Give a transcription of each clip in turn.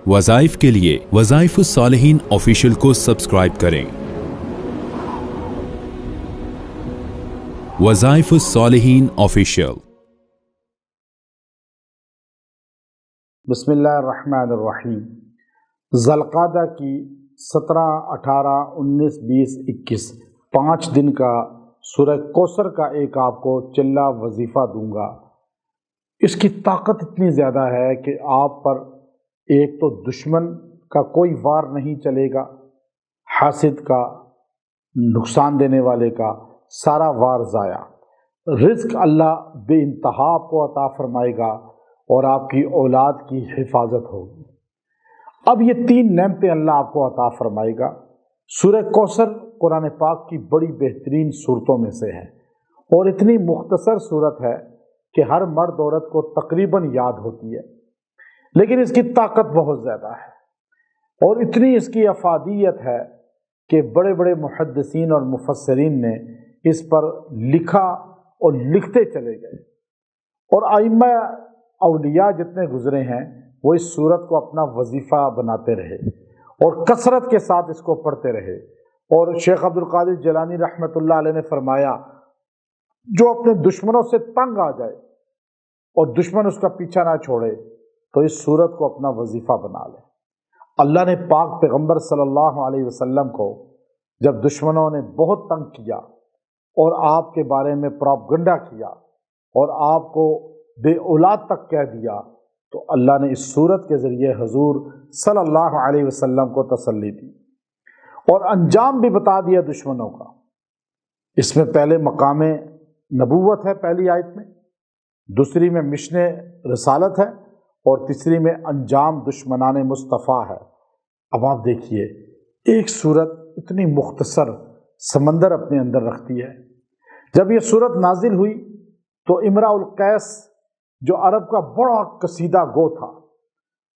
وظائف کے لیے وظائف الصالحین آفیشیل کو سبسکرائب کریں۔ وظائف الصالحین آفیشیل۔ بسم اللہ الرحمن الرحیم۔ ذوالقعدہ کی 17، 18، 19، 20، 21 5 دن کا سورہ کوثر کا ایک آپ کو چلہ وظیفہ دوں گا۔ اس کی طاقت اتنی زیادہ ہے کہ آپ پر ایک تو دشمن کا کوئی وار نہیں چلے گا، حاسد کا، نقصان دینے والے کا سارا وار ضائع، رزق اللہ بے انتہا آپ کو عطا فرمائے گا اور آپ کی اولاد کی حفاظت ہوگی۔ اب یہ 3 نعمتیں اللہ آپ کو عطا فرمائے گا۔ سورہ کوثر قرآن پاک کی بڑی بہترین صورتوں میں سے ہے اور اتنی مختصر صورت ہے کہ ہر مرد عورت کو تقریباً یاد ہوتی ہے، لیکن اس کی طاقت بہت زیادہ ہے اور اتنی اس کی افادیت ہے کہ بڑے بڑے محدثین اور مفسرین نے اس پر لکھا اور لکھتے چلے گئے، اور ائمہ اولیاء جتنے گزرے ہیں وہ اس صورت کو اپنا وظیفہ بناتے رہے اور کثرت کے ساتھ اس کو پڑھتے رہے۔ اور شیخ عبدالقادر جیلانی رحمۃ اللہ علیہ نے فرمایا، جو اپنے دشمنوں سے تنگ آ جائے اور دشمن اس کا پیچھا نہ چھوڑے تو اس صورت کو اپنا وظیفہ بنا لے۔ اللہ نے پاک پیغمبر صلی اللہ علیہ وسلم کو جب دشمنوں نے بہت تنگ کیا اور آپ کے بارے میں پروپیگنڈا کیا اور آپ کو بے اولاد تک کہہ دیا، تو اللہ نے اس صورت کے ذریعے حضور صلی اللہ علیہ وسلم کو تسلی دی اور انجام بھی بتا دیا دشمنوں کا۔ اس میں پہلے مقام نبوت ہے پہلی آیت میں، دوسری میں مشن رسالت ہے اور تیسری میں انجام دشمنان مصطفیٰ ہے۔ اب آپ دیکھیے، ایک صورت اتنی مختصر سمندر اپنے اندر رکھتی ہے۔ جب یہ صورت نازل ہوئی تو امراء القیس جو عرب کا بڑا قصیدہ گو تھا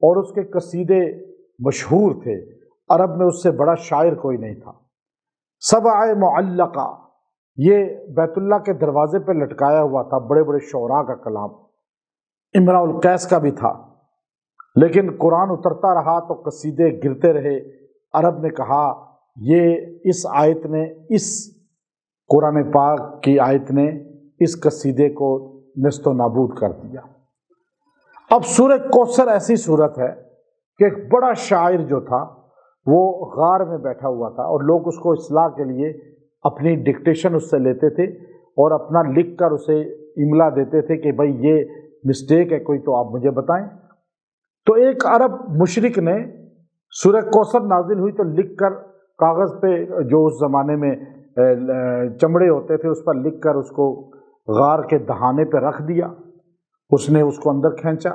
اور اس کے قصیدے مشہور تھے، عرب میں اس سے بڑا شاعر کوئی نہیں تھا، سبع معلقہ، یہ بیت اللہ کے دروازے پہ لٹکایا ہوا تھا، بڑے بڑے شعراء کا کلام امراء القیس کا بھی تھا، لیکن قرآن اترتا رہا تو قصیدے گرتے رہے۔ عرب نے کہا یہ اس آیت نے، اس قرآن پاک کی آیت نے اس قصیدے کو نیست و نابود کر دیا۔ اب سورہ کوثر ایسی صورت ہے کہ ایک بڑا شاعر جو تھا وہ غار میں بیٹھا ہوا تھا اور لوگ اس کو اصلاح کے لیے اپنی ڈکٹیشن اس سے لیتے تھے اور اپنا لکھ کر اسے املا دیتے تھے کہ بھائی یہ مسٹیک ہے کوئی تو آپ مجھے بتائیں۔ تو ایک عرب مشرک نے سورہ کوثر نازل ہوئی تو لکھ کر کاغذ پہ، جو اس زمانے میں چمڑے ہوتے تھے، اس پر لکھ کر اس کو غار کے دہانے پہ رکھ دیا۔ اس نے اس کو اندر کھینچا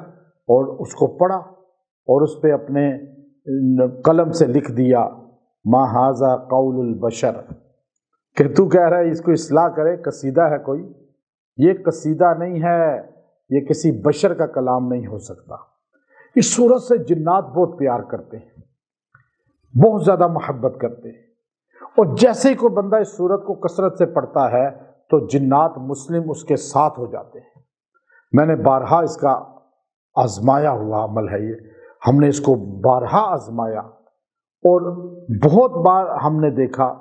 اور اس کو پڑھا اور اس پہ اپنے قلم سے لکھ دیا، ما ھذا قول البشر، کہ تو کہہ رہا ہے اس کو اصلاح کرے، قصیدہ ہے کوئی؟ یہ قصیدہ نہیں ہے، یہ کسی بشر کا کلام نہیں ہو سکتا۔ اس صورت سے جنات بہت پیار کرتے ہیں، بہت زیادہ محبت کرتے ہیں، اور جیسے ہی کوئی بندہ اس صورت کو کثرت سے پڑھتا ہے تو جنات مسلم اس کے ساتھ ہو جاتے ہیں۔ میں نے بارہا اس کا آزمایا ہوا عمل ہے، یہ ہم نے اس کو بارہا آزمایا اور بہت بار ہم نے دیکھا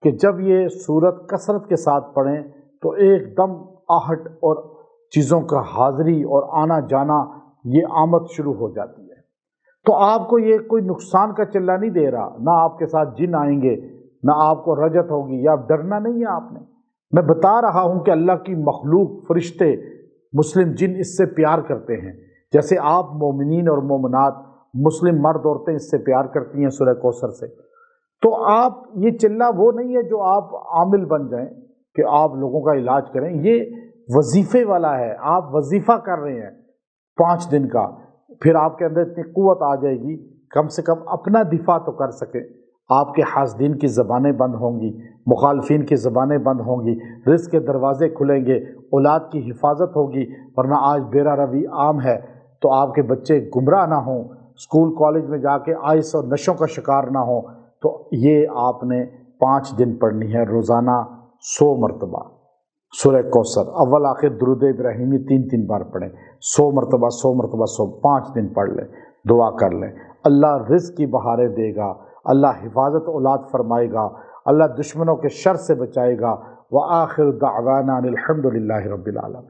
کہ جب یہ صورت کثرت کے ساتھ پڑھیں تو ایک دم آہٹ اور چیزوں کا حاضری اور آنا جانا، یہ آمد شروع ہو جاتی ہے۔ تو آپ کو یہ کوئی نقصان کا چلہ نہیں دے رہا، نہ آپ کے ساتھ جن آئیں گے، نہ آپ کو رجت ہوگی، یا ڈرنا نہیں ہے آپ نے۔ میں بتا رہا ہوں کہ اللہ کی مخلوق فرشتے، مسلم جن اس سے پیار کرتے ہیں، جیسے آپ مومنین اور مومنات، مسلم مرد عورتیں اس سے پیار کرتی ہیں سورہ کوثر سے۔ تو آپ یہ چلہ وہ نہیں ہے جو آپ عامل بن جائیں کہ آپ لوگوں کا علاج کریں، یہ وظیفے والا ہے۔ آپ وظیفہ کر رہے ہیں 5 دن کا، پھر آپ کے اندر اتنی قوت آ جائے گی کم سے کم اپنا دفاع تو کر سکیں۔ آپ کے حاسدین کی زبانیں بند ہوں گی، مخالفین کی زبانیں بند ہوں گی، رزق کے دروازے کھلیں گے، اولاد کی حفاظت ہوگی، ورنہ آج بیرا روی عام ہے تو آپ کے بچے گمراہ نہ ہوں، اسکول کالج میں جا کے آئس اور نشوں کا شکار نہ ہوں۔ تو یہ آپ نے 5 دن پڑھنی ہے، روزانہ 100 مرتبہ سورہ کوثر، اول آخر درود ابراہیمی 3 بار پڑھیں، 100 مرتبہ 100 مرتبہ 100، 5 دن پڑھ لیں۔ دعا کر لیں۔ اللہ رزق کی بہاریں دے گا، اللہ حفاظت اولاد فرمائے گا، اللہ دشمنوں کے شر سے بچائے گا۔ وآخر دعوانا الحمد للہ رب العالمین۔